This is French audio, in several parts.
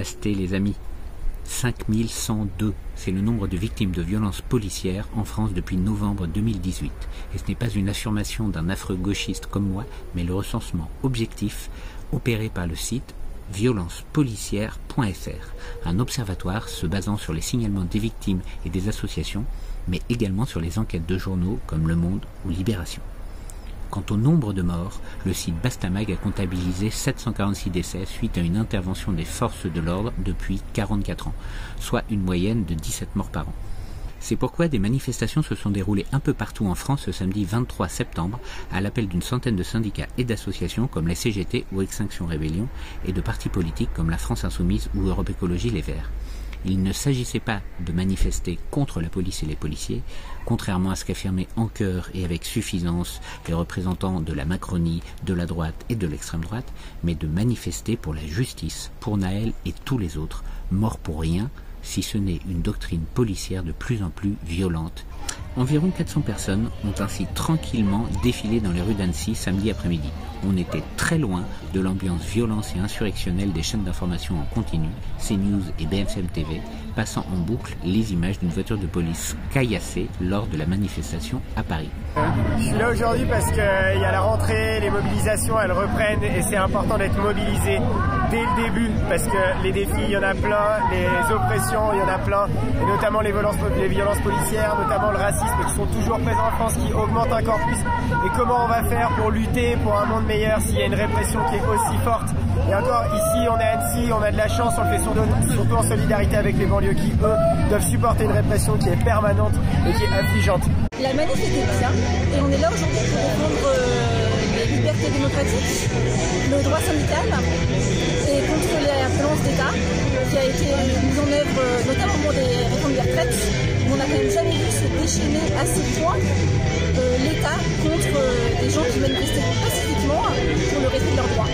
Namasté les amis. 5102, c'est le nombre de victimes de violences policières en France depuis novembre 2018. Et ce n'est pas une affirmation d'un affreux gauchiste comme moi, mais le recensement objectif opéré par le site violencepolicière.fr, un observatoire se basant sur les signalements des victimes et des associations, mais également sur les enquêtes de journaux comme Le Monde ou Libération. Quant au nombre de morts, le site Bastamag a comptabilisé 746 décès suite à une intervention des forces de l'ordre depuis 44 ans, soit une moyenne de 17 morts par an. C'est pourquoi des manifestations se sont déroulées un peu partout en France ce samedi 23 septembre à l'appel d'une centaine de syndicats et d'associations comme la CGT ou Extinction Rébellion et de partis politiques comme la France Insoumise ou Europe Écologie Les Verts. Il ne s'agissait pas de manifester contre la police et les policiers, contrairement à ce qu'affirmaient en chœur et avec suffisance les représentants de la Macronie, de la droite et de l'extrême droite, mais de manifester pour la justice, pour Naël et tous les autres, morts pour rien, si ce n'est une doctrine policière de plus en plus violente. Environ 400 personnes ont ainsi tranquillement défilé dans les rues d'Annecy samedi après-midi. On était très loin de l'ambiance violence et insurrectionnelle des chaînes d'information en continu, CNews et BFM TV, passant en boucle les images d'une voiture de police caillassée lors de la manifestation à Paris. Je suis là aujourd'hui parce qu'il y a la rentrée, les mobilisations elles reprennent et c'est important d'être mobilisé dès le début parce que les défis il y en a plein, les oppressions il y en a plein et notamment les violences policières, notamment le racisme qui sont toujours présents en France, qui augmentent encore plus. Et comment on va faire pour lutter pour un monde meilleur s'il y a une répression qui est aussi forte? Et encore ici on est à Annecy, on a de la chance, on le fait surtout en solidarité avec les banlieues qui eux doivent supporter une répression qui est permanente et qui est affligeante. La manif était bien et on est là aujourd'hui pour défendre les libertés démocratiques, le droit syndical et contre la violence d'État qui a été mise en œuvre notamment pour des réformes des retraites. On n'a quand même jamais vu se déchaîner à ce point l'État contre des gens qui manifestaient pacifiquement pour le respect de leurs droits.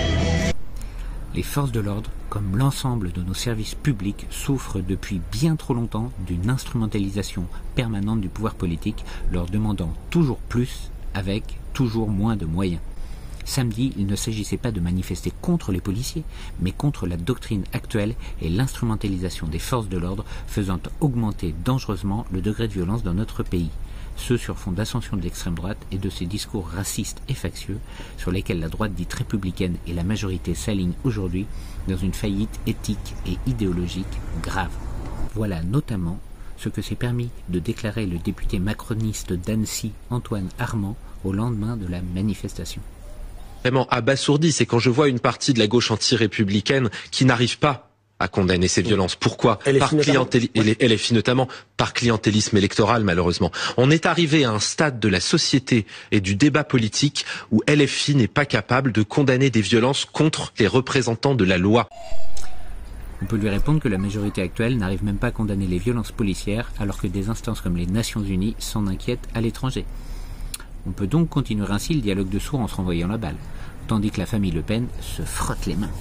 Les forces de l'ordre, comme l'ensemble de nos services publics, souffrent depuis bien trop longtemps d'une instrumentalisation permanente du pouvoir politique, leur demandant toujours plus avec toujours moins de moyens. Samedi, il ne s'agissait pas de manifester contre les policiers, mais contre la doctrine actuelle et l'instrumentalisation des forces de l'ordre faisant augmenter dangereusement le degré de violence dans notre pays. Ce sur fond d'ascension de l'extrême droite et de ses discours racistes et factieux sur lesquels la droite dite républicaine et la majorité s'alignent aujourd'hui dans une faillite éthique et idéologique grave. Voilà notamment ce que s'est permis de déclarer le député macroniste d'Annecy, Antoine Armand, au lendemain de la manifestation. Vraiment abasourdi, c'est quand je vois une partie de la gauche anti-républicaine qui n'arrive pas à condamner ces violences. Pourquoi? Par LFI notamment, par clientélisme électoral malheureusement. On est arrivé à un stade de la société et du débat politique où LFI n'est pas capable de condamner des violences contre les représentants de la loi. On peut lui répondre que la majorité actuelle n'arrive même pas à condamner les violences policières alors que des instances comme les Nations Unies s'en inquiètent à l'étranger. On peut donc continuer ainsi le dialogue de sourds en se renvoyant la balle, tandis que la famille Le Pen se frotte les mains.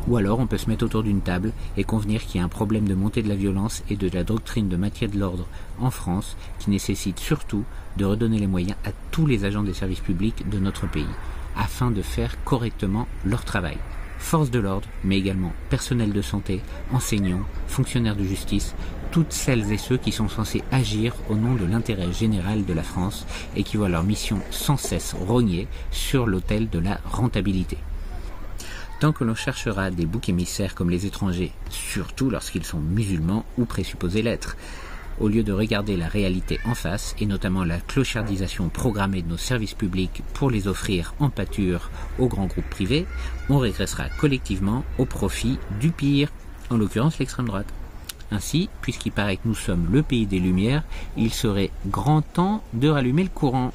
Ou alors on peut se mettre autour d'une table et convenir qu'il y a un problème de montée de la violence et de la doctrine de maintien de l'ordre en France qui nécessite surtout de redonner les moyens à tous les agents des services publics de notre pays afin de faire correctement leur travail. Forces de l'ordre, mais également personnel de santé, enseignants, fonctionnaires de justice, toutes celles et ceux qui sont censés agir au nom de l'intérêt général de la France et qui voient leur mission sans cesse rognée sur l'autel de la rentabilité. Tant que l'on cherchera des boucs émissaires comme les étrangers, surtout lorsqu'ils sont musulmans ou présupposés l'être, au lieu de regarder la réalité en face, et notamment la clochardisation programmée de nos services publics pour les offrir en pâture aux grands groupes privés, on régressera collectivement au profit du pire, en l'occurrence l'extrême droite. Ainsi, puisqu'il paraît que nous sommes le pays des Lumières, il serait grand temps de rallumer le courant.